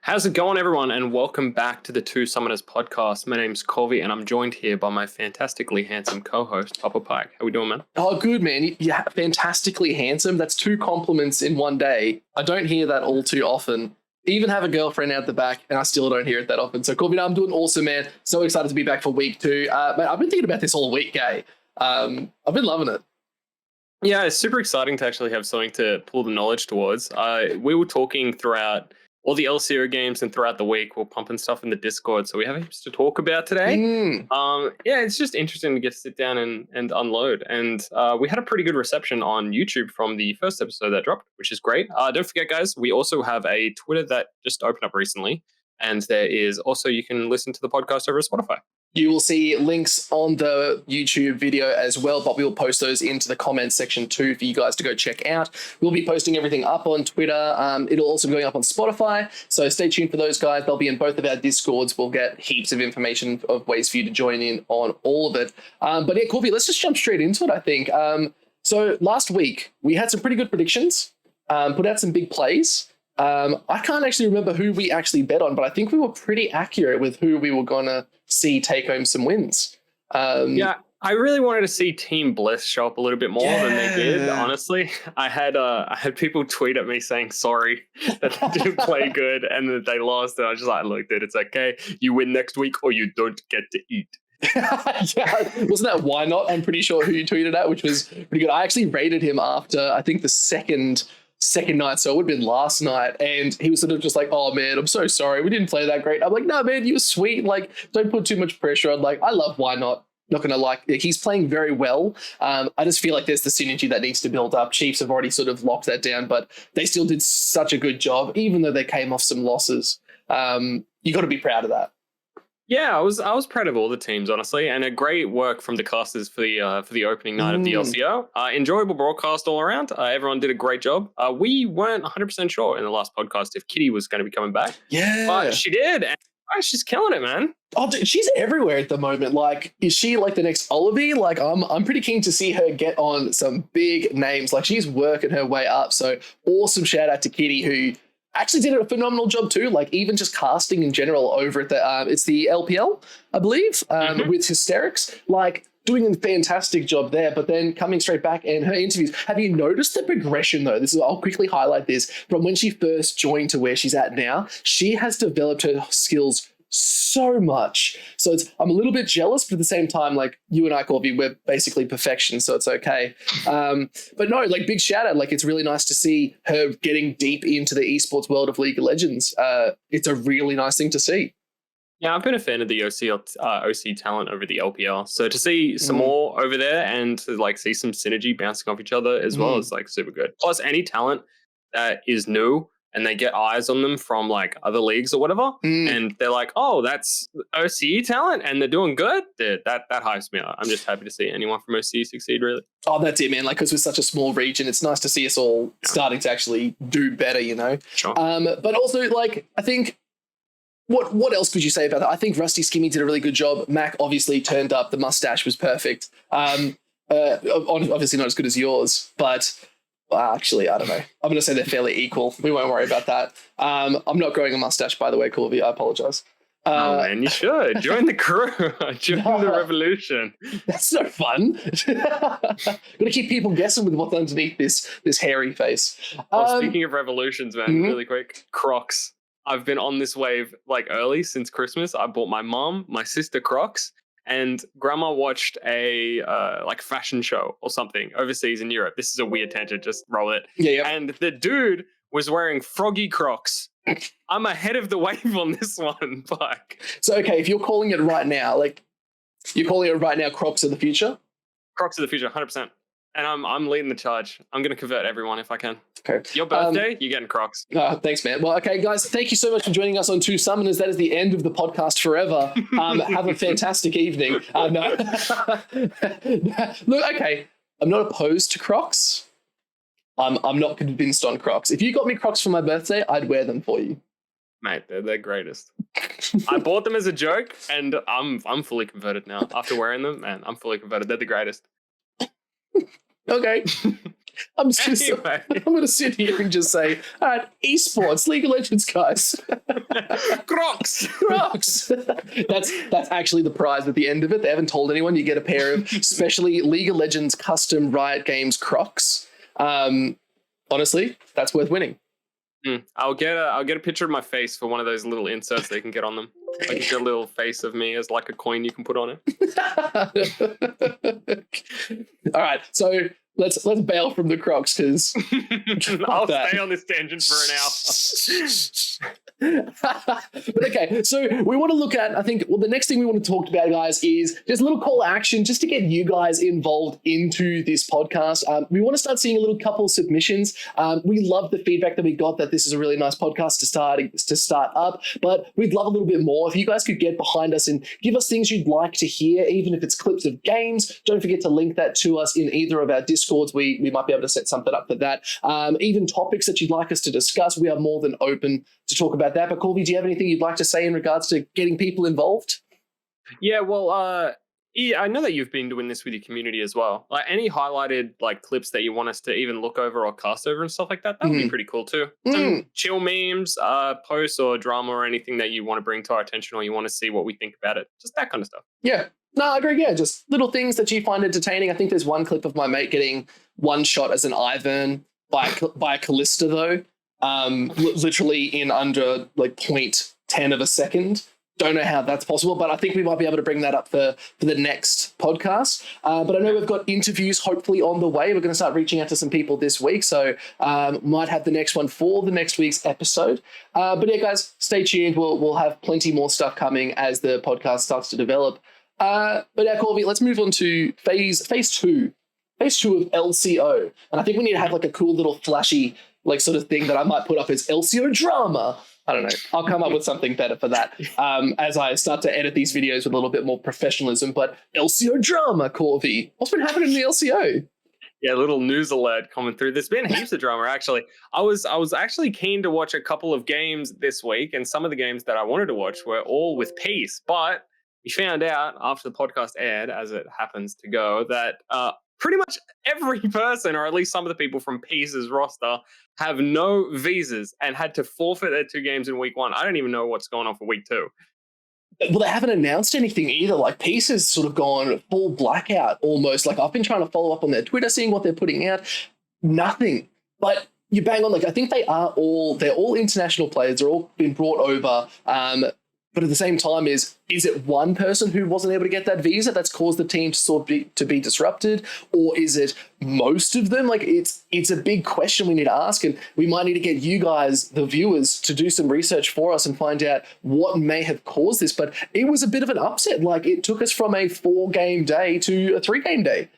How's it going, everyone? And welcome back to the Two Summoners podcast. My name's Colby, and I'm joined here by my fantastically handsome co-host, Papa Pike. How we doing, man? Oh, good, man. Yeah, fantastically handsome. That's two compliments in one day. I don't hear that all too often. Even have a girlfriend out the back, and I still don't hear it that often. So, Colby, I'm doing awesome, man. So excited to be back for week 2. Man, I've been thinking about this all week, eh? I've been loving it. Yeah, it's super exciting to actually have something to pull the knowledge towards. We were talking throughout all the LCO games and throughout the week. We're pumping stuff in the Discord, so we have heaps to talk about today. Yeah, it's just interesting to get to sit down and unload. And we had a pretty good reception on YouTube from the first episode that dropped, which is great. Don't forget, guys, we also have a Twitter that just opened up recently. And there is also, you can listen to the podcast over at Spotify. You will see links on the YouTube video as well, but we will post those into the comments section too for you guys to go check out. We'll be posting everything up on Twitter. It'll also be going up on Spotify, so stay tuned for those guys. They'll be in both of our Discords. We'll get heaps of information of ways for you to join in on all of it. But yeah, Corby, let's just jump straight into it, I think. So last week, we had some pretty good predictions, put out some big plays. I can't actually remember who we actually bet on, but I think we were pretty accurate with who we were going to see take home some wins. Yeah, I really wanted to see Team Bliss show up a little bit more than they did, honestly. I had people tweet at me saying sorry that they didn't play good and that they lost. And I was just like, look, dude, it's okay. You win next week or you don't get to eat. Yeah, wasn't that Why Not? I'm pretty sure who you tweeted at, which was pretty good. I actually rated him after, I think, the second night, so it would have been last night, and he was sort of just like, oh man, I'm so sorry, we didn't play that great. I'm like, no man, you were sweet, like don't put too much pressure on. Like, I love Why Not, not gonna like, he's playing very well. I just feel like there's the synergy that needs to build up. Chiefs have already sort of locked that down, but they still did such a good job, even though they came off some losses. You got to be proud of that. Yeah, I was proud of all the teams, honestly, and a great work from the casters for the opening night of the LCO. Enjoyable broadcast all around. Everyone did a great job. We weren't 100% sure in the last podcast if Kitty was going to be coming back. Yeah, but she did, and she's killing it, man. Oh, dude, she's everywhere at the moment. Like, is she like the next Olivie? Like, I'm pretty keen to see her get on some big names. Like, she's working her way up. So awesome shout out to Kitty, who actually did a phenomenal job too, like even just casting in general over at the, it's the LPL, I believe, with Hysterics, like doing a fantastic job there, but then coming straight back and her interviews. Have you noticed the progression though? I'll quickly highlight this. From when she first joined to where she's at now, she has developed her skills so much. So I'm a little bit jealous, but at the same time, like you and I, Corby, we're basically perfection, so it's okay. But no, like big shout out. Like it's really nice to see her getting deep into the esports world of League of Legends. It's a really nice thing to see. Yeah, I've been a fan of the OC talent over the LPL. So to see some more over there and to like see some synergy bouncing off each other as well is like super good. Plus any talent that is new and they get eyes on them from like other leagues or whatever, and they're like, oh, that's OCE talent and they're doing good. That hypes me up. I'm just happy to see anyone from OCE succeed, really. Oh, that's it, man. Like, because we're such a small region, it's nice to see us all starting to actually do better, you know? Sure. But also, like, I think, what else could you say about that? I think Rusty Skimmy did a really good job. Mac obviously turned up. The mustache was perfect. Obviously not as good as yours, but... actually, I don't know. I'm going to say they're fairly equal. We won't worry about that. I'm not growing a mustache, by the way, Corby. I apologize. Oh, man, you should. Join the crew. Join the revolution. That's no fun. Got to keep people guessing with what's underneath this hairy face. Well, speaking of revolutions, man, really quick, Crocs. I've been on this wave like early since Christmas. I bought my mom, my sister Crocs. And grandma watched a like fashion show or something overseas in Europe. This is a weird tangent, just roll it. Yeah. And the dude was wearing froggy Crocs. I'm ahead of the wave on this one, Pike. So, okay, if you're calling it right now, like you're calling it right now, Crocs of the future? Crocs of the future, 100%. And I'm leading the charge. I'm going to convert everyone if I can. Okay. Your birthday, you're getting Crocs. Thanks, man. Well, okay, guys, thank you so much for joining us on Two Summoners. That is the end of the podcast forever. Have a fantastic evening. No. Look, okay, I'm not opposed to Crocs. I'm not convinced on Crocs. If you got me Crocs for my birthday, I'd wear them for you. Mate, they're greatest. I bought them as a joke, and I'm fully converted now. After wearing them, man, I'm fully converted. They're the greatest. Okay. I'm going to sit here and just say, all right, esports, League of Legends, guys. Crocs. Crocs. That's actually the prize at the end of it. They haven't told anyone. You get a pair of specially League of Legends custom Riot Games Crocs. Honestly, that's worth winning. I'll get a picture of my face for one of those little inserts they can get on them. Like get a little face of me as like a coin you can put on it. All right, so let's bail from the Crocs because I'll stay on this tangent for an hour. But okay, so we want to look at, I think, well, the next thing we want to talk about, guys, is just a little call to action just to get you guys involved into this podcast. We want to start seeing a little couple submissions. We love the feedback that we got that this is a really nice podcast to start up, but we'd love a little bit more. If you guys could get behind us and give us things you'd like to hear, even if it's clips of games, don't forget to link that to us in either of our Discords. We might be able to set something up for that. Even topics that you'd like us to discuss, we are more than open to talk about that. But Corby, do you have anything you'd like to say in regards to getting people involved? Yeah, well, I know that you've been doing this with your community as well. Like any highlighted like clips that you want us to even look over or cast over and stuff like that, that would be pretty cool too. Some chill memes, posts or drama or anything that you want to bring to our attention or you want to see what we think about it. Just that kind of stuff. Yeah. No, I agree. Yeah, just little things that you find entertaining. I think there's one clip of my mate getting one shot as an Ivern by a Callista though. Literally in under like 0.10 of a second. Don't know how that's possible, but I think we might be able to bring that up for the next podcast. But I know we've got interviews hopefully on the way. We're going to start reaching out to some people this week, so might have the next one for the next week's episode. But yeah, guys, stay tuned. We'll have plenty more stuff coming as the podcast starts to develop. But yeah, Corby, let's move on to phase two. Phase 2 of LCO. And I think we need to have like a cool little flashy like sort of thing that I might put up as LCO drama. I don't know. I'll come up with something better for that as I start to edit these videos with a little bit more professionalism. But LCO drama, Corby. What's been happening in the LCO? Yeah, a little news alert coming through. There's been heaps of drama, actually. I was actually keen to watch a couple of games this week, and some of the games that I wanted to watch were all with peace. But we found out after the podcast aired, as it happens to go, that pretty much every person, or at least some of the people from Peace's roster, have no visas and had to forfeit their 2 games in week 1. I don't even know what's going on for week 2. Well, they haven't announced anything either. Like Peace has sort of gone full blackout almost. Like I've been trying to follow up on their Twitter, seeing what they're putting out. Nothing. But you bang on. Like I think they're all international players. They're all been brought over. But at the same time, is it one person who wasn't able to get that visa that's caused the team to be disrupted, or is it most of them? Like it's a big question we need to ask, and we might need to get you guys, the viewers, to do some research for us and find out what may have caused this. But it was a bit of an upset. Like it took us from a 4-game day to a 3-game day.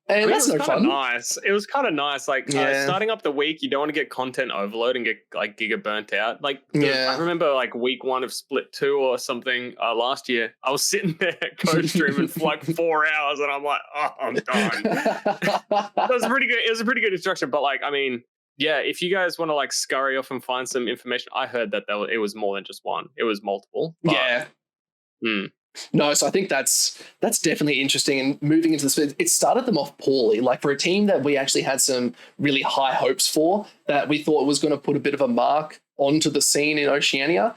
And that's no fun. Nice. It was kind of nice. Like starting up the week, you don't want to get content overload and get like giga burnt out. Like I remember like week 1 of Split 2 or something last year. I was sitting there co-streaming for like 4 hours, and I'm like, oh, I'm done. That was pretty good. It was a pretty good instruction, but like, I mean, yeah, if you guys want to like scurry off and find some information, I heard that it was more than just one. It was multiple. But, yeah. No, so I think that's definitely interesting. And moving into this, it started them off poorly. Like for a team that we actually had some really high hopes for, that we thought was going to put a bit of a mark onto the scene in Oceania.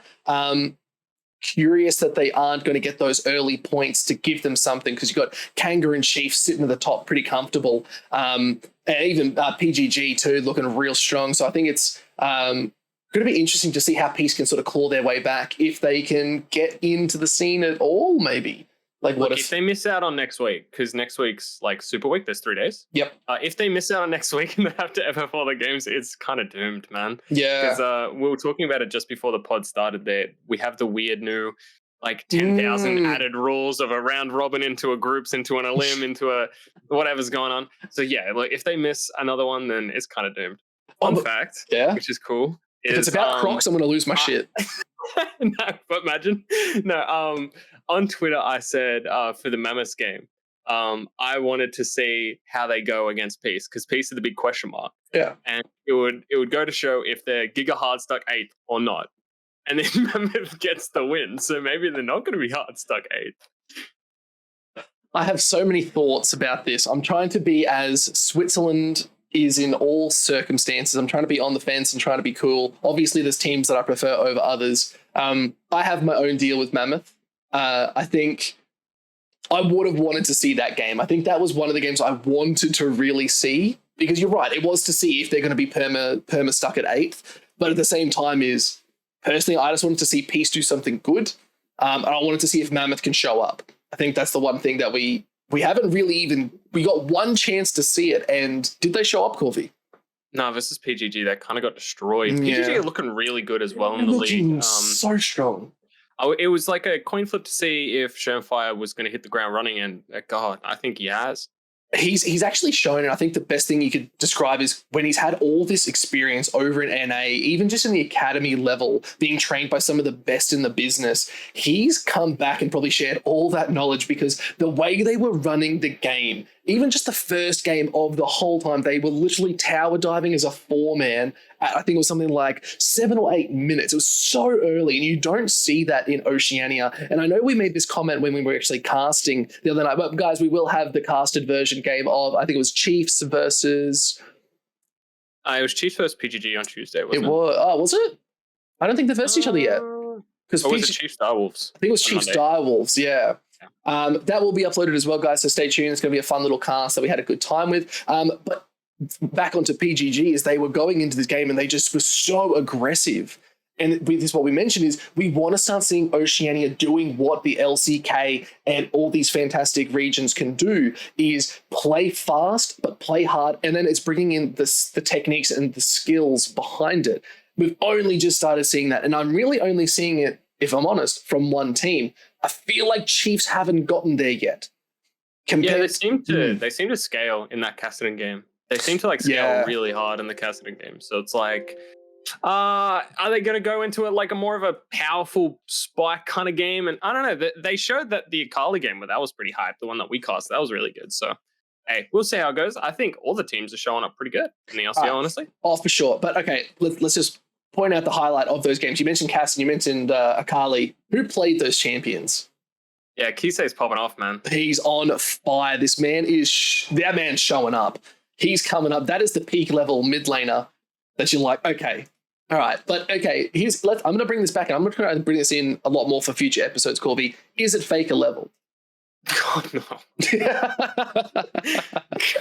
Curious that they aren't going to get those early points to give them something, because you've got Kanga and Chief sitting at the top pretty comfortable. And even PGG too, looking real strong. So I think it's going to be interesting to see how Peace can sort of claw their way back if they can get into the scene at all, maybe. Like, what if they miss out on next week, because next week's like Super Week, there's 3 days. Yep. If they miss out on next week and they have to FF all the games, it's kind of doomed, man. Yeah. Because we were talking about it just before the pod started there. We have the weird new like 10,000 added rules of a round robin into a groups, into an elim, into a whatever's going on. So yeah, like if they miss another one, then it's kind of doomed. Fun fact, which is cool. If it's about Crocs, I'm going to lose my shit. No, but imagine. No, on Twitter, I said for the Mammoths game, I wanted to see how they go against Peace, because Peace is the big question mark. Yeah. And it would go to show if they're Giga hard stuck 8th or not. And then Mammoth gets the win, so maybe they're not going to be hard stuck 8th. I have so many thoughts about this. I'm trying to be as Switzerland is in all circumstances. I'm trying to be on the fence and trying to be cool. Obviously, there's teams that I prefer over others. I have my own deal with Mammoth. I think I would have wanted to see that game. I think that was one of the games I wanted to really see, because you're right, it was to see if they're going to be perma stuck at 8th. But at the same time personally, I just wanted to see Peace do something good. And I wanted to see if Mammoth can show up. I think that's the one thing that we haven't really we got one chance to see it. And did they show up, Corby? No, versus PGG, that kind of got destroyed. PGG are looking really good as well in the league. So strong. It was like a coin flip to see if Shermfire was going to hit the ground running, and God, I think he has. He's actually shown, and I think the best thing you could describe is when he's had all this experience over in NA, even just in the academy level, being trained by some of the best in the business, he's come back and probably shared all that knowledge, because the way they were running the game, even just the first game of the whole time, they were literally tower diving as a 4-man. I think it was something like 7 or 8 minutes. It was so early, and you don't see that in Oceania. And I know we made this comment when we were actually casting the other night, but guys, we will have the casted version game of, I think it was Chiefs versus... it was Chiefs versus PGG on Tuesday, wasn't it? Was it? I don't think they've versed each other yet. Was it Chiefs Direwolves? I think it was Chiefs Direwolves, yeah. That will be uploaded as well, guys, so stay tuned. It's going to be a fun little cast that we had a good time with. But back onto PGG, is they were going into this game and they just were so aggressive. And this is what we mentioned, is we want to start seeing Oceania doing what the LCK and all these fantastic regions can do, is play fast, but play hard. And then it's bringing in the techniques and the skills behind it. We've only just started seeing that. And I'm really only seeing it, if I'm honest, from one team. I feel like Chiefs haven't gotten there yet. They seem to scale in that Cassidy game. They seem to scale really hard in the Cassidy game. So it's like, are they going to go into it like a more of a powerful spike kind of game? And I don't know. They showed that the Akali game, that was pretty hype. The one that we cast, that was really good. So, hey, we'll see how it goes. I think all the teams are showing up pretty good in the LCO, honestly. Oh, for sure. But okay, let's just point out the highlight of those games. You mentioned Cass and you mentioned Akali. Who played those champions? Yeah, Kisei's popping off, man. He's on fire. This man that man's showing up. He's coming up. That is the peak level mid laner that you're like, okay, all right. But okay, I'm going to bring this back, and I'm going to try to bring this in a lot more for future episodes, Corby. Is it Faker level? God, no.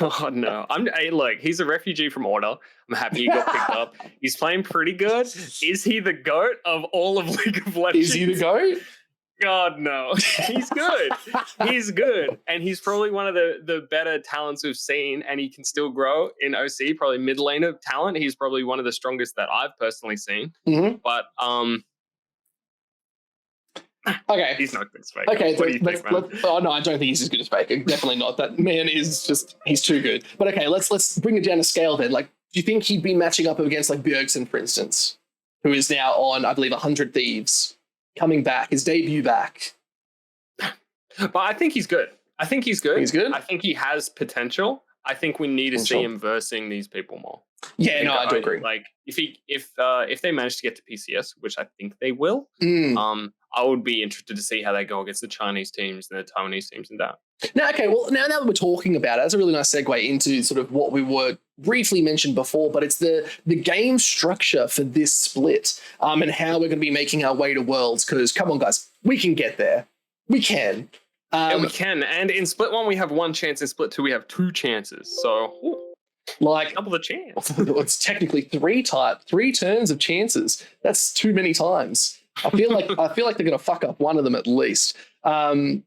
God, no. Look, he's a refugee from Order. I'm happy he got picked up. He's playing pretty good. Is he the GOAT of all of League of Legends? Is he the GOAT? God, no. He's good. He's good. And he's probably one of the better talents we've seen, and he can still grow in OC, probably mid laner talent. He's probably one of the strongest that I've personally seen. Mm-hmm. But okay, he's not good as Faker. Okay, what do you think, man? Oh no, I don't think he's as good as Faker. Definitely not. That man is he's too good. But okay, let's bring it down to scale then. Like, do you think he'd be matching up against like Bjergsen, for instance, who is now on, I believe, 100 Thieves, coming back, his debut back? But I think he's good. He's good. I think he has potential. I think we need to see him versing these people more. Yeah, I do agree. Like if they manage to get to PCS, which I think they will, I would be interested to see how they go against the Chinese teams and the Taiwanese teams and that. Now that we're talking about it, that's a really nice segue into sort of what we were briefly mentioned before, but it's the game structure for this split, and how we're going to be making our way to Worlds, because come on, guys, we can get there. We can. Yeah, we can. And in Split 1, we have one chance. In Split 2, we have 2 chances. So, double the chance. It's technically 3 turns of chances. That's too many times. I feel like they're going to fuck up one of them at least. No,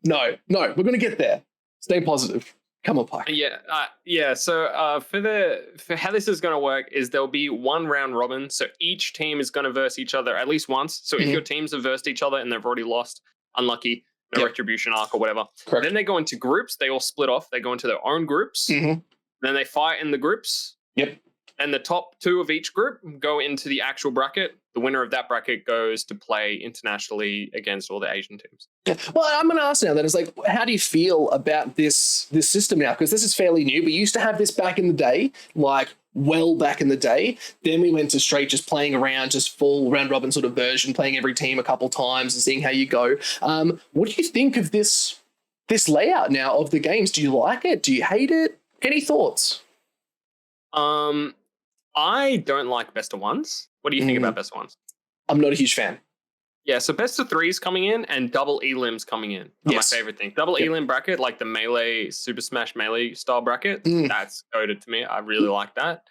we're going to get there. Stay positive. Come on, Pike. Yeah. So for how this is going to work is there'll be one round robin. So each team is going to verse each other at least once. So if your teams have versed each other and they've already lost, unlucky, no retribution arc or whatever. Correct. Then they go into groups. They all split off. They go into their own groups. Mm-hmm. Then they fight in the groups. Yep. And the top 2 of each group go into the actual bracket. The winner of that bracket goes to play internationally against all the Asian teams. Yeah. Well, I'm going to ask now then, it's like, how do you feel about this system now? Because this is fairly new. We used to have this back in the day, like well back in the day. Then we went to straight just playing around, just full round robin sort of version, playing every team a couple times and seeing how you go. What do you think of this layout now of the games? Do you like it? Do you hate it? Any thoughts? I don't like best of ones. What do you think about best of ones? I'm not a huge fan. Yeah, so best of threes coming in and double elims coming in are Yes. my favorite thing. Double elim bracket, like the Melee, Super Smash Melee style bracket, that's goated to me. I really like that.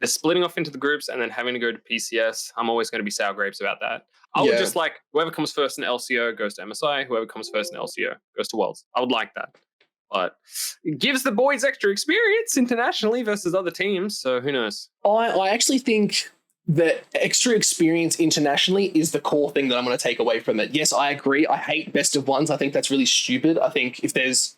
The splitting off into the groups and then having to go to PCS, I'm always going to be sour grapes about that. I would just like whoever comes first in LCO goes to MSI, whoever comes first in LCO goes to Worlds. I would like that. But it gives the boys extra experience internationally versus other teams, so who knows? I actually think that extra experience internationally is the core thing that I'm going to take away from it. Yes, I agree. I hate best of ones. I think that's really stupid. I think if there's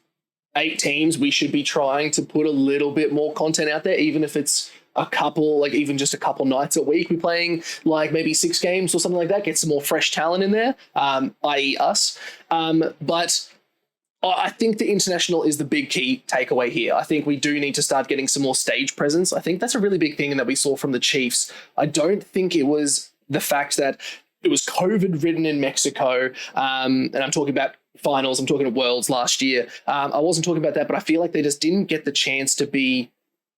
8 teams, we should be trying to put a little bit more content out there, even if it's a couple, like even just a couple nights a week. We're playing like maybe 6 games or something like that, get some more fresh talent in there, i.e. us. But I think the international is the big key takeaway here. I think we do need to start getting some more stage presence. I think that's a really big thing that we saw from the Chiefs. I don't think it was the fact that it was COVID ridden in Mexico. And I'm talking about finals. I'm talking to Worlds last year. I wasn't talking about that, but I feel like they just didn't get the chance to be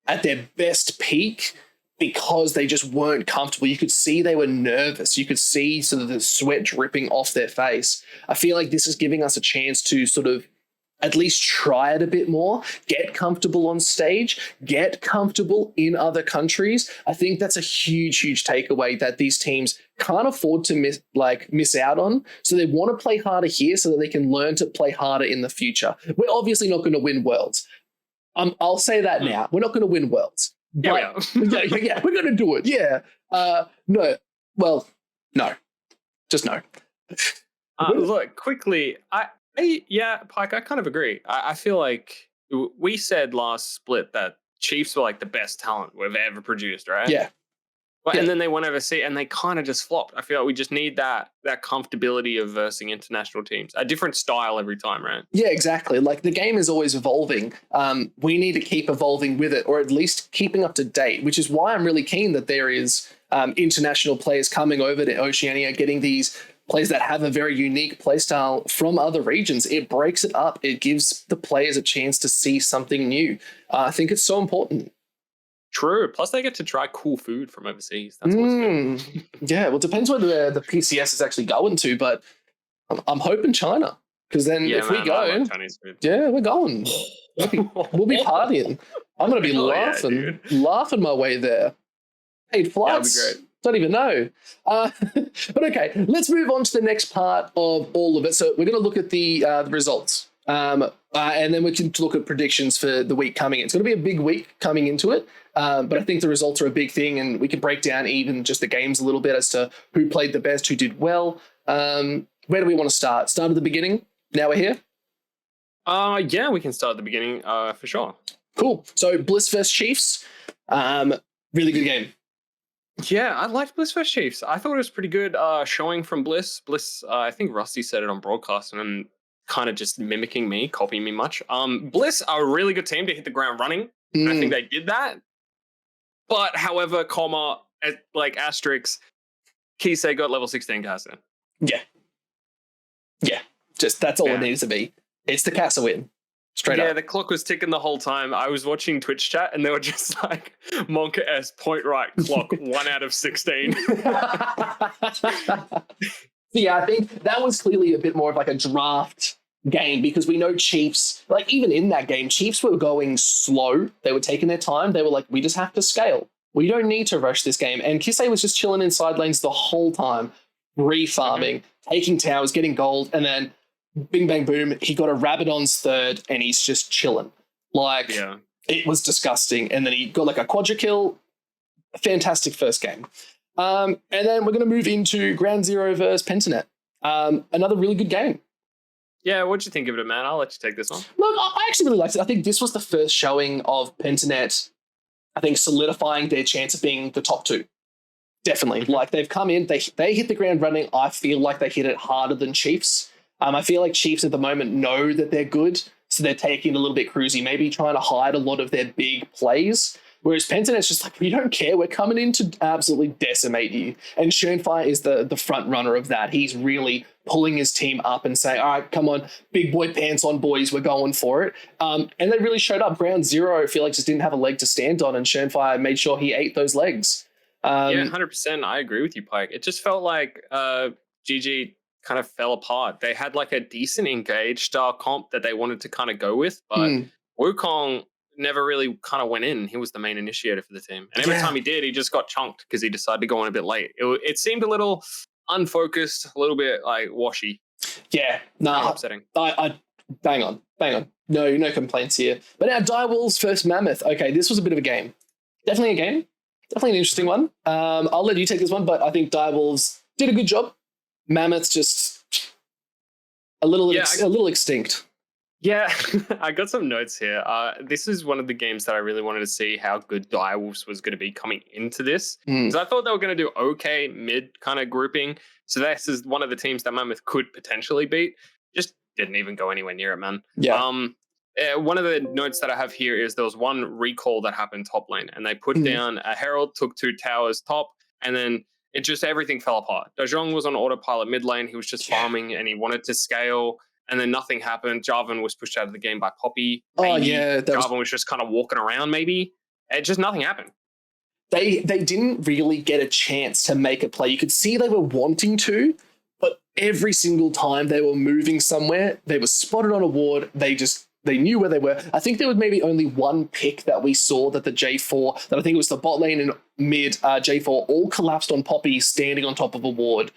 at their best peak because they just weren't comfortable. You could see they were nervous. You could see sort of the sweat dripping off their face. I feel like this is giving us a chance to sort of at least try it a bit more, get comfortable on stage, get comfortable in other countries. I think that's a huge, huge takeaway that these teams can't afford to miss out on. So they want to play harder here so that they can learn to play harder in the future. We're obviously not going to win Worlds. I'll say that now. We're not going to win Worlds. Yeah, we're going to do it. Yeah. No. Well, no. Just no. Look, quickly, Pike, I kind of agree. I feel like we said last split that Chiefs were like the best talent we've ever produced, right? Yeah. And then they went overseas and they kind of just flopped. I feel like we just need that comfortability of versing international teams, a different style every time, right? Yeah, exactly. Like the game is always evolving. We need to keep evolving with it, or at least keeping up to date, which is why I'm really keen that there is international players coming over to Oceania, getting these players that have a very unique playstyle from other regions. It breaks it up. It gives the players a chance to see something new. I think it's so important. True. Plus, they get to try cool food from overseas. That's what's good. Yeah, well, it depends where the PCS is actually going to, but I'm hoping China. Because then if we go, we're going. We'll be partying. I'm going to be laughing my way there. Paid flights. That'd be great. Don't even know. But okay, let's move on to the next part of all of it. So we're going to look at the results. And then we can look at predictions for the week coming in. It's going to be a big week coming into it. But I think the results are a big thing, and we can break down even just the games a little bit as to who played the best, who did well. Where do we want to start? Start at the beginning? Now we're here? Yeah, we can start at the beginning for sure. Cool. So Bliss vs Chiefs. Really good game. Yeah, I liked Bliss vs Chiefs. I thought it was pretty good showing from Bliss. Bliss, I think Rusty said it on broadcast and kind of just mimicking me, copying me much. Bliss are a really good team to hit the ground running. I think they did that. But however, asterisk, Kisei got level 16 Casa. Yeah. Yeah. Just that's all it needs to be. It's the Casa win. Straight up. Yeah, the clock was ticking the whole time. I was watching Twitch chat and they were just like, Monka S, point right, clock, 1 out of 16. Yeah, I think that was clearly a bit more of like a draft game because we know Chiefs, like even in that game, Chiefs were going slow. They were taking their time. They were like, we just have to scale. We don't need to rush this game. And Kisei was just chilling in side lanes the whole time, refarming, taking towers, getting gold, and then bing, bang, boom, he got a Rabadon's third and he's just chilling. Like, it was disgusting. And then he got like a quadra kill. Fantastic first game. And then we're going to move into Ground Zero versus Pentanet. Another really good game. Yeah, what'd you think of it, man? I'll let you take this one. Look, I actually really liked it. I think this was the first showing of Pentanet, I think, solidifying their chance of being the top 2. Definitely. Like, they've come in, they hit the ground running. I feel like they hit it harder than Chiefs. I feel like Chiefs at the moment know that they're good, so they're taking it a little bit cruisy, maybe trying to hide a lot of their big plays. Whereas Pentanet's just like, we don't care. We're coming in to absolutely decimate you. And Schönfire is the front runner of that. He's really pulling his team up and saying, all right, come on, big boy pants on, boys. We're going for it. And they really showed up. Ground Zero, I feel like, just didn't have a leg to stand on, and Schönfire made sure he ate those legs. Yeah, 100%. I agree with you, Pike. It just felt like GG kind of fell apart. They had like a decent engaged comp that they wanted to kind of go with, but Wukong never really kind of went in. He was the main initiator for the team. And every time he did, he just got chunked because he decided to go in a bit late. It seemed a little unfocused, a little bit like washy. Yeah, no, upsetting. I bang on. No complaints here. But now Direwolves versus Mammoth. Okay, this was a bit of a game. Definitely a game. Definitely an interesting one. I'll let you take this one, but I think Direwolves did a good job. Mammoth's just a little extinct. Yeah, I got some notes here. This is one of the games that I really wanted to see how good Direwolves was going to be coming into this. Because I thought they were going to do okay mid kind of grouping. So this is one of the teams that Mammoth could potentially beat. Just didn't even go anywhere near it, man. Yeah. One of the notes that I have here is there was one recall that happened top lane, and they put down a Herald, took 2 towers top, and then it just everything fell apart. Dajong was on autopilot mid lane. He was just farming, and he wanted to scale. And then nothing happened. Jarvan was pushed out of the game by Poppy. Jarvan was just kind of walking around, maybe. And just nothing happened. They didn't really get a chance to make a play. You could see they were wanting to, but every single time they were moving somewhere, they were spotted on a ward. They knew where they were. I think there was maybe only one pick that we saw that the J4, that I think it was the bot lane and mid J4, all collapsed on Poppy standing on top of a ward.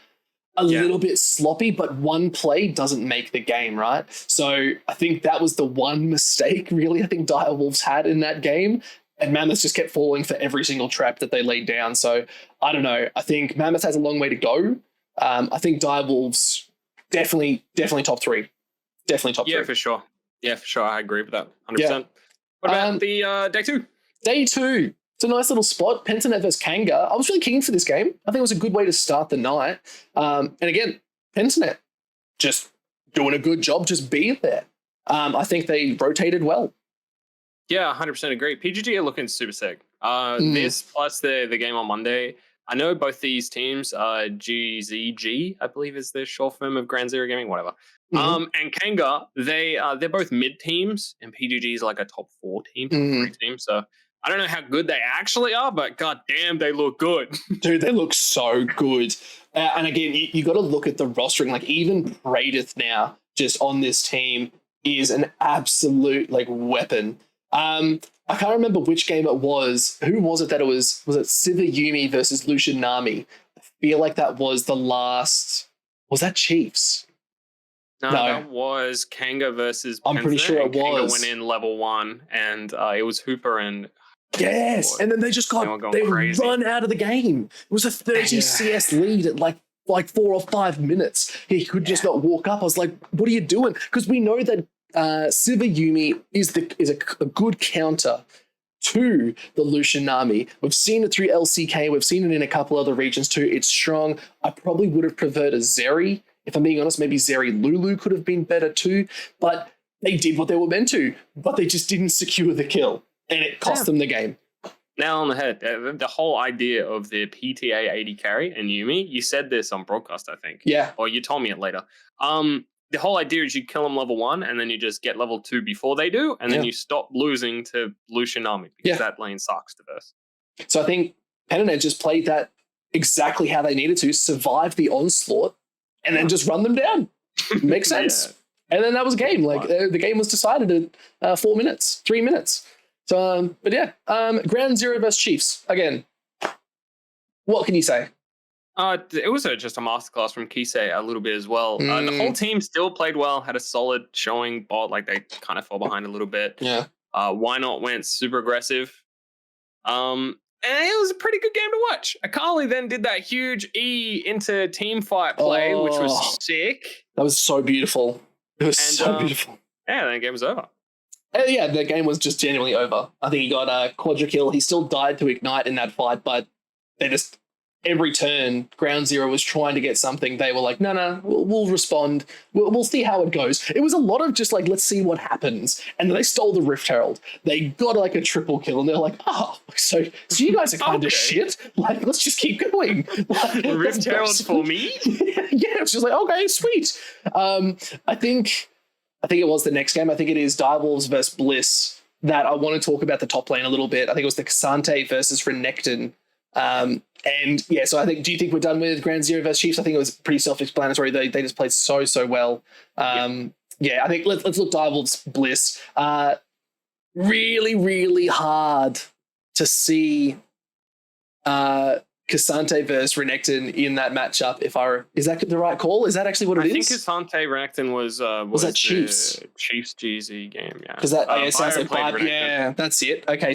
A little bit sloppy, but one play doesn't make the game, right? So I think that was the one mistake, really, I think Direwolves had in that game. And Mammoth just kept falling for every single trap that they laid down. So I don't know. I think Mammoth has a long way to go. I think Direwolves definitely top 3. Definitely top 3. Yeah, for sure. I agree with that 100%. Yeah. What about the day 2? Day 2. It's a nice little spot. Pentanet versus Kanga. I was really keen for this game. I think it was a good way to start the night. And again, Pentanet just doing a good job just being there. I think they rotated well. Yeah, 100% agree. PGG are looking super sick. This plus the game on Monday. I know both these teams, GZG, I believe is the short form of Grand Zero Gaming, whatever. And Kanga, they're both mid teams, and PGG is like a top 4 team, top 3 team. So I don't know how good they actually are, but god damn, they look good. Dude, they look so good. And again, you got to look at the rostering. Like even Praedith now, just on this team, is an absolute like weapon. I can't remember which game it was. Who was it that it was? Was it Siva Yumi versus Lucian Nami? I feel like that was the last. Was that Chiefs? No, that was Kanga versus Penta. I'm pretty sure it was. Kanga went in level 1, and it was Hooper and... Yes, and then they just they run out of the game. It was a 30 CS lead at like 4 or 5 minutes. He could just not walk up. I was like, what are you doing? Because we know that Siva Yumi is a good counter to the Lucian Nami. We've seen it through LCK. We've seen it in a couple other regions too. It's strong. I probably would have preferred a Zeri. If I'm being honest, maybe Zeri Lulu could have been better too. But they did what they were meant to. But they just didn't secure the kill. And it cost them the game. Nail on the head. The whole idea of the PTA 80 carry and Yumi, you said this on broadcast, I think. Yeah. Or you told me it later. The whole idea is you kill them level 1 and then you just get level 2 before they do. And then you stop losing to Lucian Nami because that lane sucks to verse. So I think Pentanet just played that exactly how they needed to, survive the onslaught, and then just run them down. Makes sense. And then that was game. Like the game was decided at 3 minutes. So, but yeah, Ground Zero versus Chiefs. Again, what can you say? It was just a masterclass from Kisei a little bit as well. The whole team still played well, had a solid showing, but like they kind of fell behind a little bit. Yeah. Why Not went super aggressive. And it was a pretty good game to watch. Akali then did that huge E into team fight play, which was sick. That was so beautiful. It was so beautiful. Yeah, then the game was over. Yeah, the game was just genuinely over. I think he got a quadra kill. He still died to Ignite in that fight, but they just, every turn, Ground Zero was trying to get something. They were like, no, we'll respond. We'll see how it goes. It was a lot of just like, let's see what happens. And then they stole the Rift Herald. They got like a triple kill, and they're like, so you guys are kind of shit. Like, let's just keep going. Like, Rift Herald for me? Yeah, it's just like, okay, sweet. I think it was the next game. I think it is Direwolves versus Bliss that I want to talk about the top lane a little bit. I think it was the Cassante versus Renekton. And yeah, so I think, do you think we're done with Ground Zero versus Chiefs? I think it was pretty self-explanatory. They just played so well. Yeah, I think let's look towards Bliss. Really, really hard to see Cassante versus Renekton in that matchup. Is that the right call? Is that actually what it is? I think Cassante Renekton was that Chiefs? Chiefs GZ game, yeah. Because that sounds like vibe. Yeah, that's it. Okay,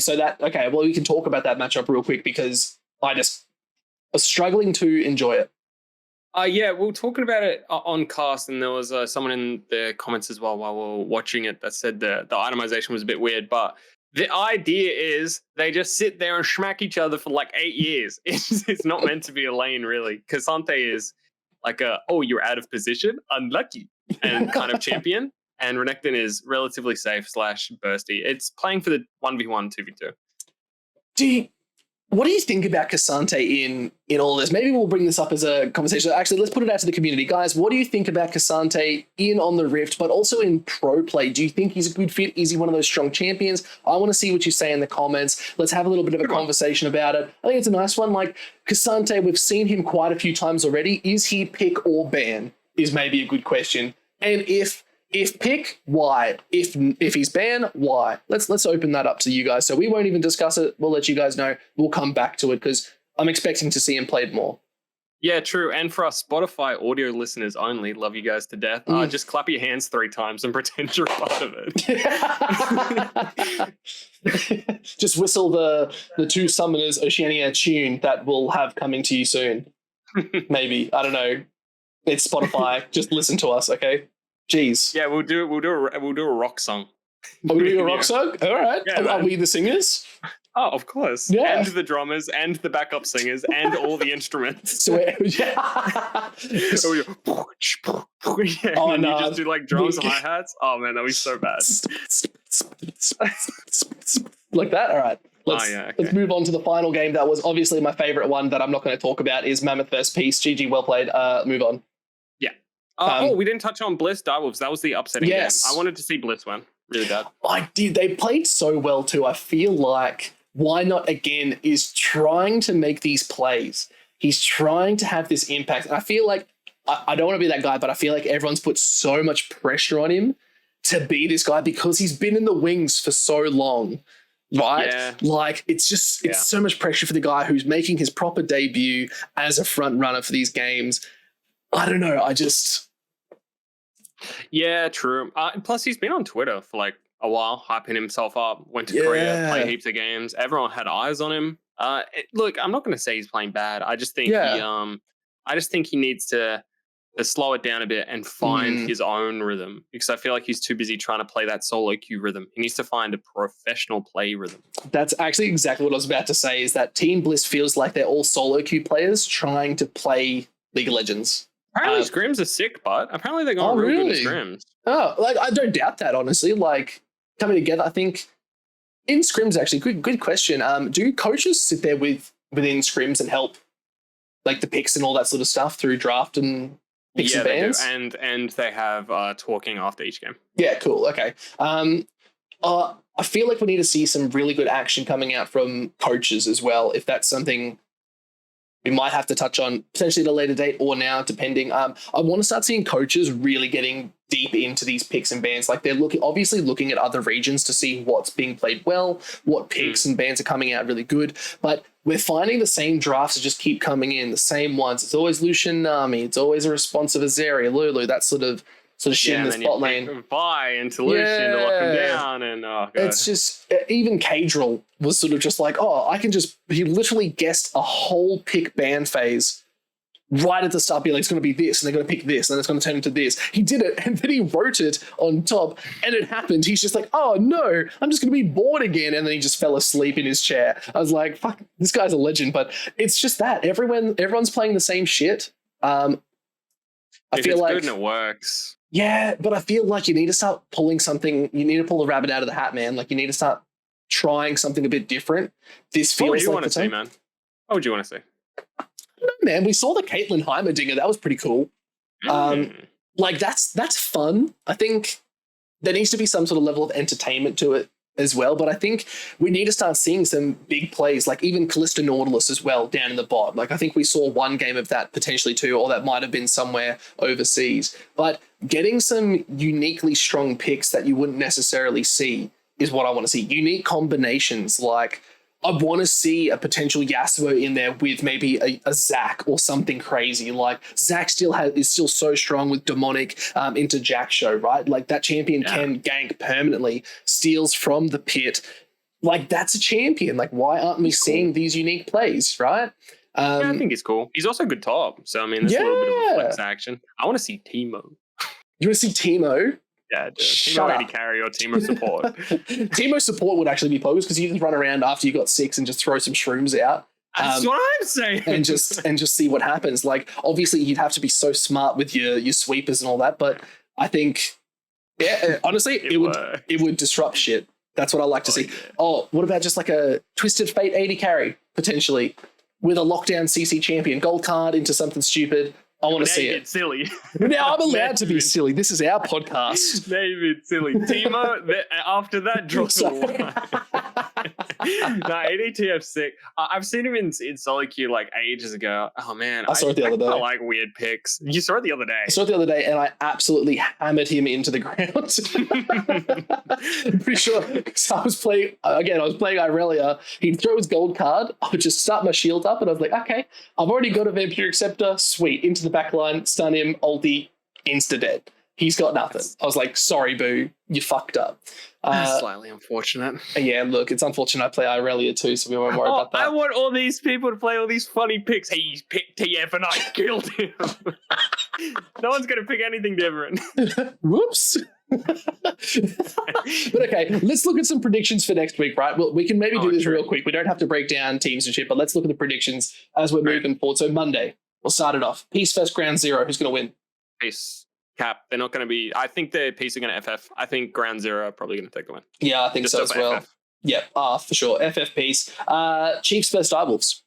well, we can talk about that matchup real quick because I just was struggling to enjoy it. Yeah, we were talking about it on cast, and there was someone in the comments as well while we were watching it that said the itemization was a bit weird, but the idea is they just sit there and smack each other for like 8 years. It's not meant to be a lane, really. Cassante is like you're out of position, unlucky, and kind of champion. And Renekton is relatively safe / bursty. It's playing for the 1v1, 2v2. What do you think about Cassante in all this? Maybe we'll bring this up as a conversation. Actually, let's put it out to the community. Guys, what do you think about Cassante in on the Rift, but also in pro play? Do you think he's a good fit? Is he one of those strong champions? I want to see what you say in the comments. Let's have a little bit of a conversation about it. I think it's a nice one. Like Cassante, we've seen him quite a few times already. Is he pick or ban? Is maybe a good question. And if pick, why? If he's banned, why? Let's open that up to you guys. So we won't even discuss it. We'll let you guys know. We'll come back to it because I'm expecting to see him played more. Yeah, true. And for our Spotify audio listeners only, love you guys to death. Just clap your hands 3 times and pretend you're part of it. Just whistle the 2 Summoners Oceania tune that we'll have coming to you soon. Maybe. I don't know. It's Spotify. Just listen to us, okay? Jeez. Yeah, we'll do a rock song. We'll do a rock song? All right. Yeah, are we the singers? Oh, of course. Yeah. And the drummers and the backup singers and all the instruments. So, no. You just do like drums and hi-hats. Oh man, that'd be so bad. Like that? All right. Let's move on to the final game. That was obviously my favorite one that I'm not going to talk about is Mammoth vs. Peace. GG, well played. Move on. We didn't touch on Bliss Direwolves. That was the upsetting game. I wanted to see Bliss win. Really bad. I did. They played so well too. I feel like Why Not Again is trying to make these plays. He's trying to have this impact. And I feel like, I don't want to be that guy, but I feel like everyone's put so much pressure on him to be this guy because he's been in the wings for so long. Right? Yeah. Like it's so much pressure for the guy who's making his proper debut as a front runner for these games. I don't know. Yeah, true. Plus, he's been on Twitter for like a while, hyping himself up. Went to Korea, played heaps of games. Everyone had eyes on him. Look, I'm not going to say he's playing bad. I just think he needs to slow it down a bit and find his own rhythm because I feel like he's too busy trying to play that solo queue rhythm. He needs to find a professional play rhythm. That's actually exactly what I was about to say. Is that Team Bliss feels like they're all solo queue players trying to play League of Legends. Apparently scrims are sick, but apparently they're going really good at scrims. Oh, like I don't doubt that, honestly. Like coming together, I think in scrims actually, good question. Do coaches sit there within scrims and help like the picks and all that sort of stuff through draft and picks and bans? They do. And they have talking after each game. Yeah, cool. Okay. I feel like we need to see some really good action coming out from coaches as well, if that's something we might have to touch on potentially at a later date or now, depending. I want to start seeing coaches really getting deep into these picks and bans. Like they're obviously looking at other regions to see what's being played well, what picks and bans are coming out really good. But we're finding the same drafts that just keep coming in, the same ones. It's always Lucian Nami. It's always a responsive Azaria, Lulu, that sort of shit in the spot lane. Buy into Lucian to lock him down. And it's just, even Kadril was sort of just like, he literally guessed a whole pick ban phase right at the start, being like, it's going to be this, and they're going to pick this, and then it's going to turn into this. He did it, and then he wrote it on top, and it happened. He's just like, oh no, I'm just going to be bored again, and then he just fell asleep in his chair. I was like, fuck, this guy's a legend, but it's just that. Everyone's playing the same shit. I feel like good and it works. Yeah, but I feel like you need to start pulling something. You need to pull a rabbit out of the hat, man. Like you need to start trying something a bit different. This feels like what would you want to see, man? What would you want to see? No, man, we saw the Caitlyn Heimerdinger. That was pretty cool. Like that's fun. I think there needs to be some sort of level of entertainment to it as well. But I think we need to start seeing some big plays, like even Callisto Nautilus as well down in the bot. Like I think we saw one game of that, potentially two, or that might have been somewhere overseas. But getting some uniquely strong picks that you wouldn't necessarily see is what I want to see. Unique combinations, like I want to see a potential Yasuo in there with maybe a Zac or something crazy. Like Zac is still so strong with demonic into Jack Show, right? Like that champion can gank permanently, steals from the pit. Like that's a champion. Like why aren't we seeing these unique plays, right? I think he's cool. He's also good top. So I mean, there's a little bit of a flex action. I want to see Teemo. You want to see Teemo? Yeah, dude. Teemo AD carry or Teemo support. Teemo support would actually be pose because you just run around after you got 6 and just throw some shrooms out. That's what I'm saying. and just see what happens. Like obviously you'd have to be so smart with your sweepers and all that, but I think honestly it would disrupt shit. That's what I like to see. Yeah. Oh, what about just like a Twisted Fate AD carry potentially with a lockdown CC champion, gold card into something stupid. I want to see it. Silly. Now I'm allowed to be silly. This is our podcast. Maybe it's silly. Teemo, after that, drops the line. No, ADTF sick. I've seen him in solo queue like ages ago. Oh man, I saw it the other day. I like weird picks. You saw it the other day. I saw it the other day, and I absolutely hammered him into the ground. I'm pretty sure. So I was playing Irelia. He'd throw his gold card. I would just start my shield up, and I was like, okay, I've already got a Vampiric Scepter. Sweet, into the back line, stun him, ulti, insta dead. He's got nothing. I was like, sorry, boo, you fucked up. Slightly unfortunate. Yeah, look, it's unfortunate I play Irelia too, so we won't worry about that. I want all these people to play all these funny picks. Hey, he's picked TF and I killed him. No one's going to pick anything different. Whoops. But okay, let's look at some predictions for next week, right? Well, we can maybe do this real quick. We don't have to break down teams and shit, but let's look at the predictions as we're moving forward. So Monday, we'll start it off. Peace first, ground zero. Who's going to win? Peace. Cap. They're not going to be. I think the Peace are going to FF. I think ground zero are probably going to take the win. Yeah, I think just so as well. FF. Yep, for sure. FF Peace. Chiefs versus Direwolves.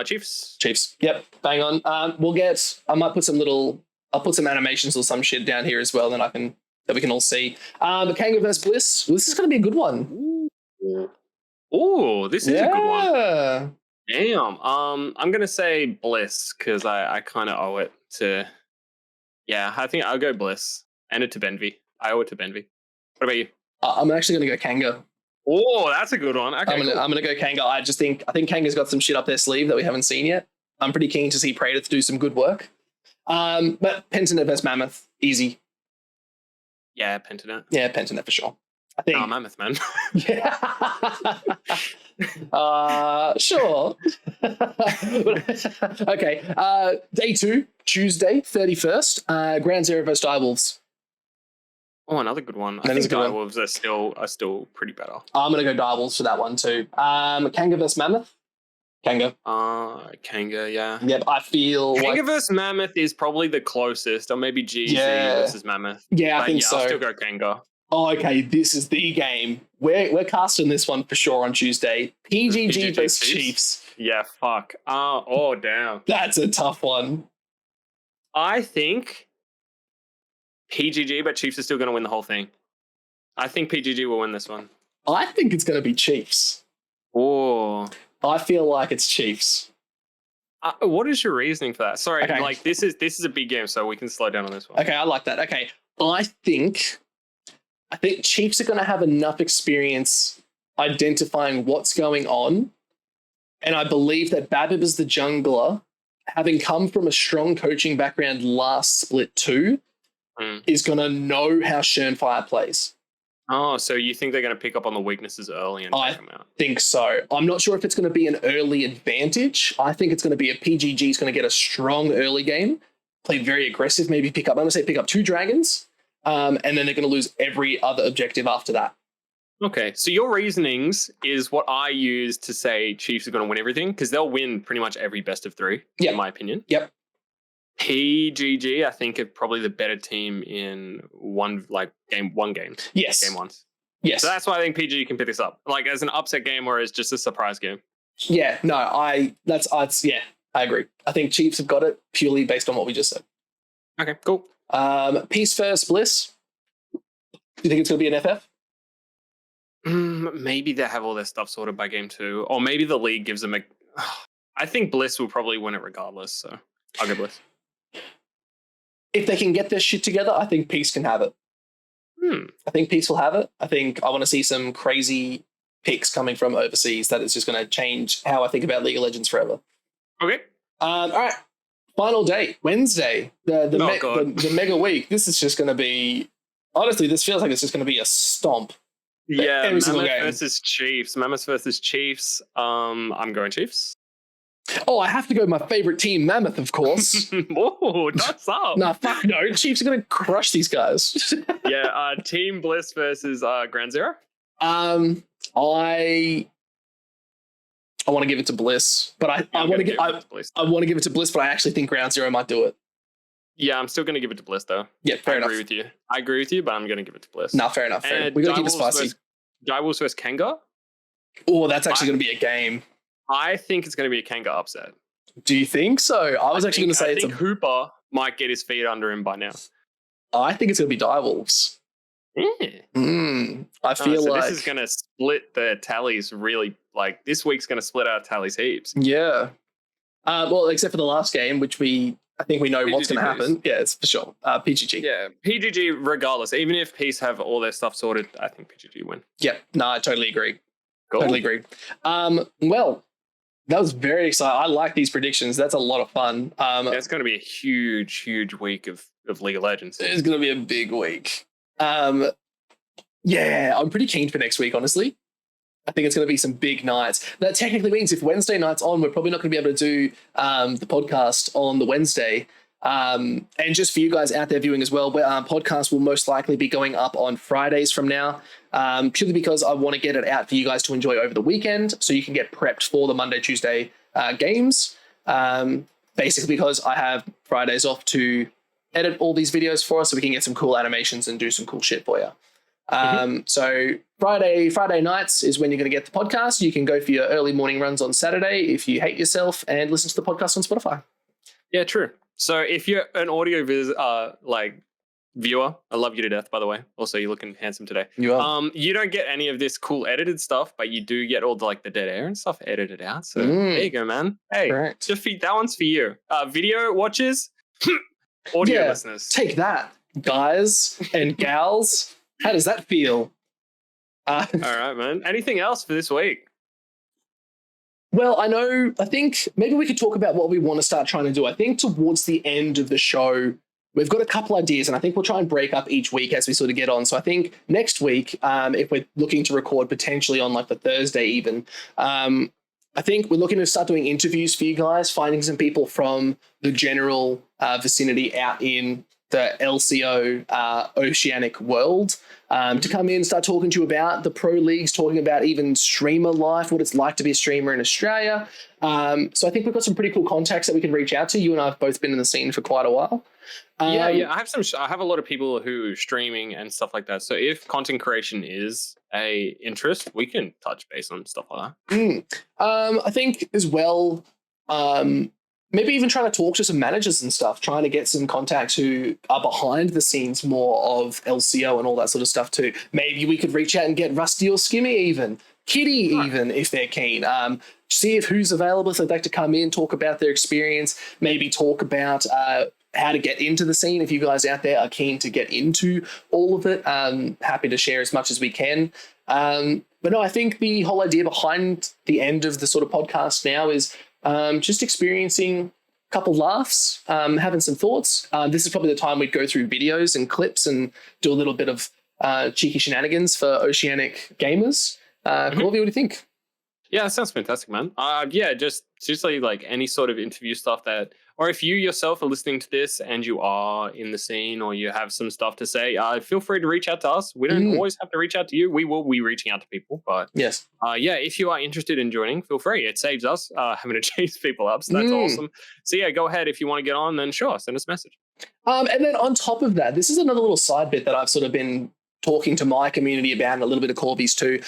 Chiefs. Chiefs. Yep, bang on. I might put I'll put some animations or some shit down here as well, that we can all see. Kanga versus Bliss. Well, this is going to be a good one. Oh, this is a good one. Damn. I'm going to say Bliss because I kind of owe it to. Yeah, I think I'll go Bliss and it to Benvy. I owe it to Benvy. What about you? I'm actually going to go Kanga. Oh, that's a good one. Okay, I'm gonna go Kanga. I think Kanga's got some shit up their sleeve that we haven't seen yet. I'm pretty keen to see Praetor do some good work. But Pentanet versus Mammoth, easy. Yeah, Pentanet. Yeah, Pentanet for sure. I think. Mammoth, man. Yeah. Sure. Okay. Day 2, Tuesday, 31st. Ground Zero versus Direwolves. Oh, another good one. I think Direwolves are still pretty better. I'm gonna go Direwolves for that one too. Kanga versus Mammoth. Kanga. Kanga, yeah. Yep, I feel Kanga versus Mammoth is probably the closest, or maybe GZ versus Mammoth. Yeah, I think so. I'll still go Kanga. Oh, okay, this is the game. We're casting this one for sure on Tuesday. PGG versus Chiefs. Yeah, fuck. Oh, damn. That's a tough one. I think PGG, but Chiefs are still going to win the whole thing. I think PGG will win this one. I think it's going to be Chiefs. Oh. I feel like it's Chiefs. What is your reasoning for that? Sorry, okay. Like this is a big game, so we can slow down on this one. Okay, I like that. Okay, I think Chiefs are going to have enough experience identifying what's going on, and I believe that Babib as the jungler, having come from a strong coaching background last split 2, is going to know how Shernfire plays. Oh, so you think they're going to pick up on the weaknesses early and take them out? I think so. I'm not sure if it's going to be an early advantage. I think it's going to be a PGG is going to get a strong early game, play very aggressive, maybe pick up 2 dragons, and then they're going to lose every other objective after that. Okay. So your reasonings is what I use to say Chiefs are going to win everything, because they'll win pretty much every best of 3, in my opinion. Yep. PGG, I think, are probably the better team in one game. Yes. Game ones. Yes. So that's why I think PGG can pick this up, like as an upset game or as just a surprise game. Yeah. No, I agree. I think Chiefs have got it purely based on what we just said. Okay. Cool. Peace first, Bliss. Do you think it's going to be an FF? Maybe they have all their stuff sorted by game 2, or maybe the league gives them a. I think Bliss will probably win it regardless, so I'll go Bliss. If they can get their shit together, I think Peace can have it. I think Peace will have it. I think I want to see some crazy picks coming from overseas that is just going to change how I think about League of Legends forever. Okay. All right. Final day, Wednesday, the mega week. This is just going to be, honestly, this feels like it's just going to be a stomp. Yeah, every single Mammoth game. versus Chiefs. Mammoth versus Chiefs. I'm going Chiefs. Oh, I have to go with my favorite team, Mammoth, of course. Whoa, that's up. Nah, fuck no. Chiefs are going to crush these guys. Yeah, Team Bliss versus Ground Zero. I want to give it to Bliss, but I want to give it to Bliss, but I actually think Ground Zero might do it. Yeah, I'm still going to give it to Bliss, though. Yeah, fair enough. I agree with you, but I'm going to give it to Bliss. Nah, fair enough. We got to keep it spicy. Direwolves versus Kanga. Oh, that's actually going to be a game. I think it's going to be a Kanga upset. Do you think so? I was actually going to say I think Hooper might get his feet under him by now. I think it's going to be Direwolves. I feel like this is going to split the tallies really. Like this week's going to split our tallies heaps. Yeah. Well, except for the last game, which I think we know PGG what's going to happen. Yeah, it's for sure. PGG. Yeah, PGG regardless. Even if Peace have all their stuff sorted, I think PGG win. Yeah, no, I totally agree. Cool. Totally agree. Well, that was very exciting. I like these predictions. That's a lot of fun. It's going to be a huge week of League of Legends. It's going to be a big week. Yeah, I'm pretty keen for next week, honestly. I think it's going to be some big nights. That technically means if Wednesday night's on, we're probably not going to be able to do the podcast on the Wednesday. And just for you guys out there viewing as well, podcast will most likely be going up on Fridays from now, purely because I want to get it out for you guys to enjoy over the weekend so you can get prepped for the Monday, Tuesday games. Basically because I have Fridays off to edit all these videos for us so we can get some cool animations and do some cool shit for you. So Friday nights is when you're going to get the podcast. You can go for your early morning runs on Saturday if you hate yourself and listen to the podcast on Spotify. Yeah, true. So if you're an audio viewer, I love you to death, by the way. Also, you're looking handsome today. You are. You don't get any of this cool edited stuff, but you do get all the dead air and stuff edited out. So there you go, man. Hey, correct. That one's for you. Video watchers, audio listeners. Take that, guys and gals. How does that feel? All right, man. Anything else for this week? Well, I think maybe we could talk about what we want to start trying to do. I think towards the end of the show, we've got a couple ideas, and I think we'll try and break up each week as we sort of get on. So I think next week, if we're looking to record potentially on the Thursday even, I think we're looking to start doing interviews for you guys, finding some people from the general vicinity out in the LCO Oceanic world to come in and start talking to you about the pro leagues, talking about even streamer life, what it's like to be a streamer in Australia. So I think we've got some pretty cool contacts that we can reach out to. You and I have both been in the scene for quite a while. Yeah. I have a lot of people who are streaming and stuff like that. So if content creation is a interest, we can touch base on stuff like that. I think as well, maybe even trying to talk to some managers and stuff, trying to get some contacts who are behind the scenes more of LCO and all that sort of stuff too. Maybe we could reach out and get Rusty or Skimmy even, Kitty even, if they're keen. See if who's available, if they'd like to come in, talk about their experience, maybe talk about how to get into the scene. If you guys out there are keen to get into all of it, happy to share as much as we can. But no, I think the whole idea behind the end of the sort of podcast now is just experiencing a couple laughs, having some thoughts. This is probably the time we'd go through videos and clips and do a little bit of cheeky shenanigans for Oceanic gamers. Corby, what do you think? Yeah, that sounds fantastic, man. Just seriously, any sort of interview stuff or if you yourself are listening to this and you are in the scene or you have some stuff to say, feel free to reach out to us. We don't always have to reach out to you. We will be reaching out to people, but yes, if you are interested in joining, feel free. It saves us having to chase people up, so that's awesome. So yeah, go ahead if you want to get on. Then sure, send us a message. And then on top of that, this is another little side bit that I've sort of been talking to my community about and a little bit of Corby's too.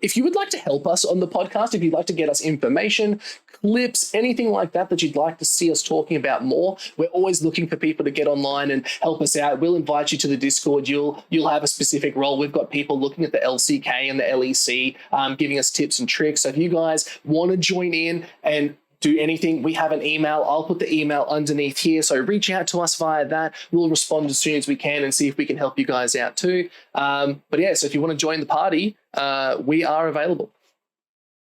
If you would like to help us on the podcast, if you'd like to get us information, clips, anything like that you'd like to see us talking about more, we're always looking for people to get online and help us out. We'll invite you to the Discord. You'll have a specific role. We've got people looking at the LCK and the LEC, giving us tips and tricks. So if you guys want to join in and do anything, we have an email. I'll put the email underneath here. So reach out to us via that. We'll respond as soon as we can and see if we can help you guys out too. But yeah, so if you want to join the party, we are available.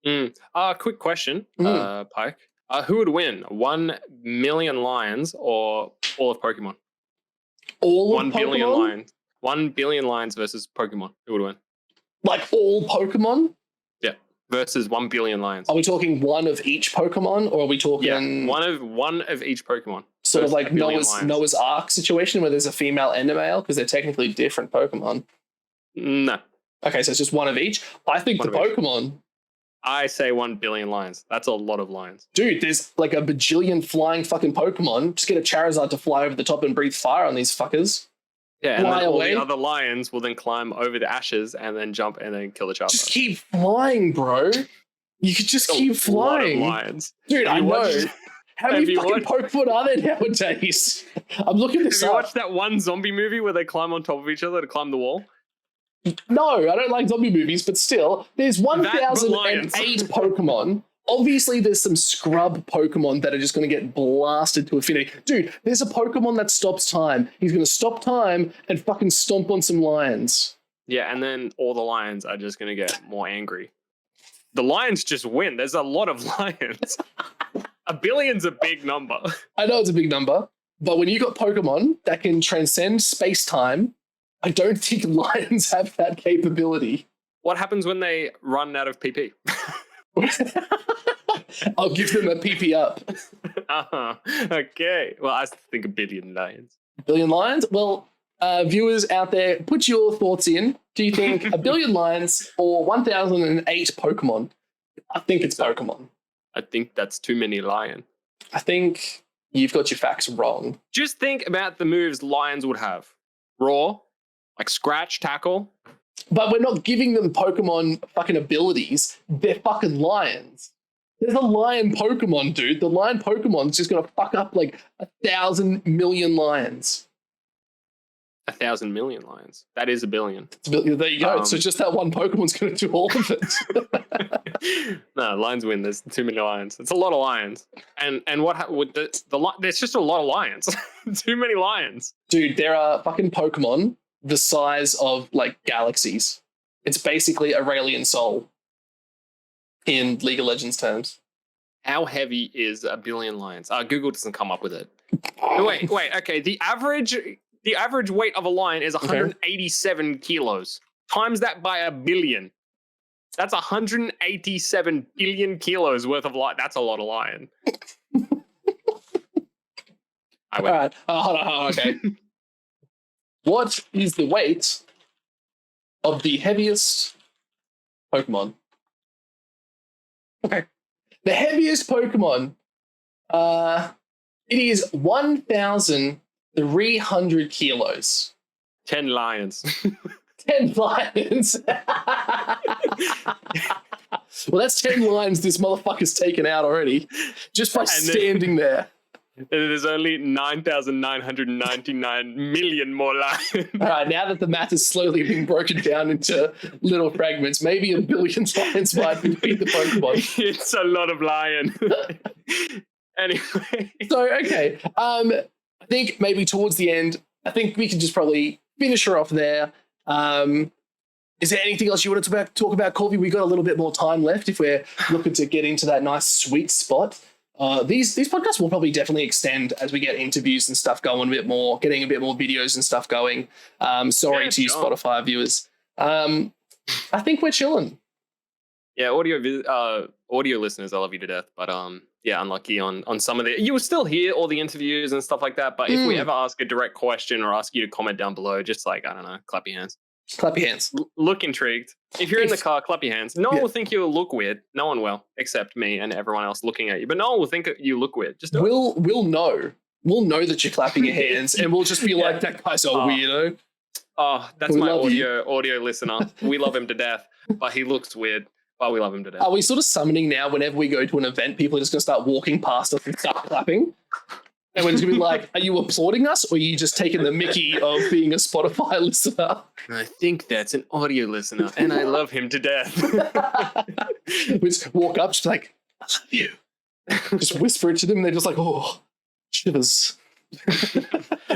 Quick question, Pike. Who would win, 1 million lions or all of Pokemon? All of 1 billion Pokemon? lions. 1 billion lions versus Pokemon. Who would win? Like all Pokemon? Yeah, versus 1 billion lions. Are we talking one of each Pokemon, or are we talking one of each Pokemon? Sort of like Noah's Ark situation where there's a female and a male, because they're technically different Pokemon. No. Okay, so it's just one of each. I think the Pokemon. I say 1 billion lions. That's a lot of lions. Dude, there's like a bajillion flying fucking Pokemon. Just get a Charizard to fly over the top and breathe fire on these fuckers. Yeah, and then all the other lions will then climb over the ashes and then jump and then kill the Charizard. Just keep flying, bro. You could just keep flying. A lot of lions. Dude, I know. How many fucking Pokemon are there nowadays? I'm looking this up. Have you watched that one zombie movie where they climb on top of each other to climb the wall? No, I don't like zombie movies, but still, there's 1,008 Pokemon. Obviously, there's some scrub Pokemon that are just going to get blasted to infinity. Dude, there's a Pokemon that stops time. He's going to stop time and fucking stomp on some lions. Yeah, and then all the lions are just going to get more angry. The lions just win. There's a lot of lions. 1 billion's a big number. I know it's a big number, but when you got Pokemon that can transcend space-time, I don't think lions have that capability. What happens when they run out of PP? I'll give them a PP up. Okay. Well, I think 1 billion lions. 1 billion lions? Well, viewers out there, put your thoughts in. Do you think 1 billion lions or 1,008 Pokemon? I think it's Pokemon. I think that's too many lion. I think you've got your facts wrong. Just think about the moves lions would have. Raw, like scratch, tackle. But we're not giving them Pokemon fucking abilities. They're fucking lions. There's a lion Pokemon, dude. The lion Pokemon's just going to fuck up like 1,000 million lions. 1,000 million lions. That is 1 billion. There you go. So just that one Pokemon's going to do all of it. No, lions win. There's too many lions. It's a lot of lions. And what with there's just a lot of lions. Too many lions. Dude, there are fucking Pokemon the size of like galaxies. It's basically Aurelian Soul in League of Legends terms. How heavy is 1 billion lions? Google doesn't come up with it. Wait. Okay. The average weight of a lion is 187 kilos. Times that by 1 billion. That's 187 billion kilos worth of lion. That's a lot of lion. All right. Hold on. Okay. What is the weight of the heaviest Pokemon? Okay. The heaviest Pokemon, it is 1,300 kilos. 10 lions. 10 lions. Well, that's 10 lions this motherfucker's taken out already, just by standing there. There's only 9,999 million more lions. All right, now that the math is slowly being broken down into little fragments, maybe 1 billion lions might defeat the Pokemon. It's a lot of lion. Anyway. So, okay. I think maybe towards the end, I think we can just probably finish her off there. Is there anything else you wanted to talk about, Corby? We got a little bit more time left if we're looking to get into that nice sweet spot. These podcasts will probably definitely extend as we get interviews and stuff going a bit more, getting a bit more videos and stuff going. Sorry to you Spotify viewers. I think we're chilling. Yeah, audio listeners, I love you to death. But yeah, unlucky on some of the. You will still hear all the interviews and stuff like that. But if we ever ask a direct question or ask you to comment down below, just like, I don't know, clap your hands. Clap your hands. Look intrigued. If you're in the car, clap your hands. No one will think you look weird. No one will, except me and everyone else looking at you. But no one will think you look weird. Just we'll know. We'll know that you're clapping your hands, and we'll just be like, that guy's a weirdo. Oh, that's We my love you. audio listener. We love him to death, but he looks weird. But we love him to death. Are we sort of summoning now whenever we go to an event, people are just going to start walking past us and start clapping? And we're just going to be like, are you applauding us or are you just taking the mickey of being a Spotify listener? I think that's an audio listener, and I love him to death. We just walk up, just like, I love you. Just whisper it to them. And they're just like, oh, shivers.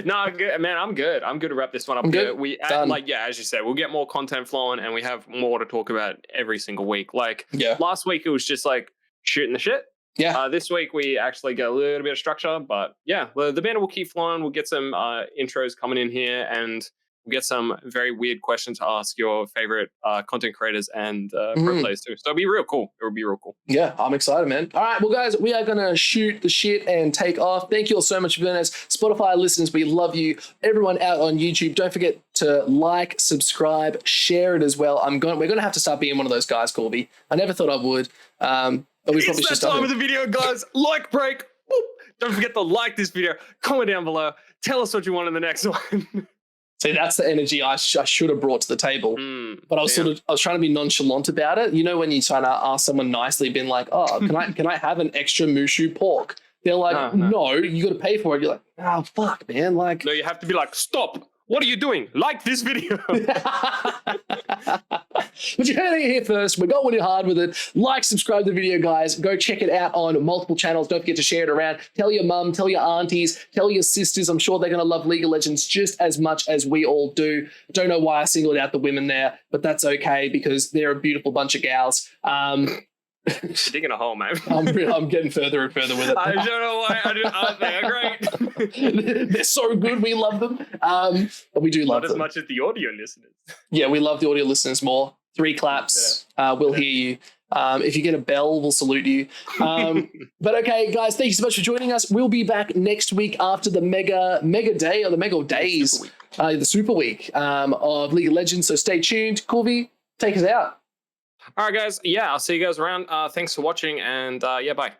No, good, man. I'm good. I'm good to wrap this one up. I'm good. We Done. like, yeah, as you said, we'll get more content flowing, and we have more to talk about every single week. Like last week, it was just like shooting the shit. Yeah. This week we actually get a little bit of structure, but yeah, the banner will keep flowing. We'll get some intros coming in here, and we'll get some very weird questions to ask your favorite content creators and pro players too. So it'll be real cool. It will be real cool. Yeah, I'm excited, man. All right, well, guys, we are going to shoot the shit and take off. Thank you all so much for doing this. Spotify listeners, we love you. Everyone out on YouTube, don't forget to like, subscribe, share it as well. We're going to have to start being one of those guys, Corby. I never thought I would. But we probably it's that time of the video, guys. Like break. Boop. Don't forget to like this video. Comment down below. Tell us what you want in the next one. See, that's the energy I should have brought to the table. But I was trying to be nonchalant about it. You know, when you're trying to ask someone nicely, being like, "Oh, can I have an extra mushu pork?" They're like, "No, you got to pay for it." You're like, "Oh, fuck, man!" Like, no, you have to be like, "Stop! What are you doing? Like this video." But you heard it here first. We're going in hard with it. Like, subscribe to the video, guys. Go check it out on multiple channels. Don't forget to share it around. Tell your mum, tell your aunties, tell your sisters. I'm sure they're going to love League of Legends just as much as we all do. Don't know why I singled out the women there, but that's okay because they're a beautiful bunch of gals. You're digging a hole, man. I'm getting further and further with it. I don't know why. They're great. They're so good. We love them. But we do love them. Not as much as the audio listeners. Yeah, we love the audio listeners more. 3 claps. We'll hear you. If you get a bell, we'll salute you. But okay, guys, thank you so much for joining us. We'll be back next week after the mega day or the mega days, the super week of League of Legends. So stay tuned. Corby, take us out. All right, guys. Yeah, I'll see you guys around. Thanks for watching, and yeah, bye.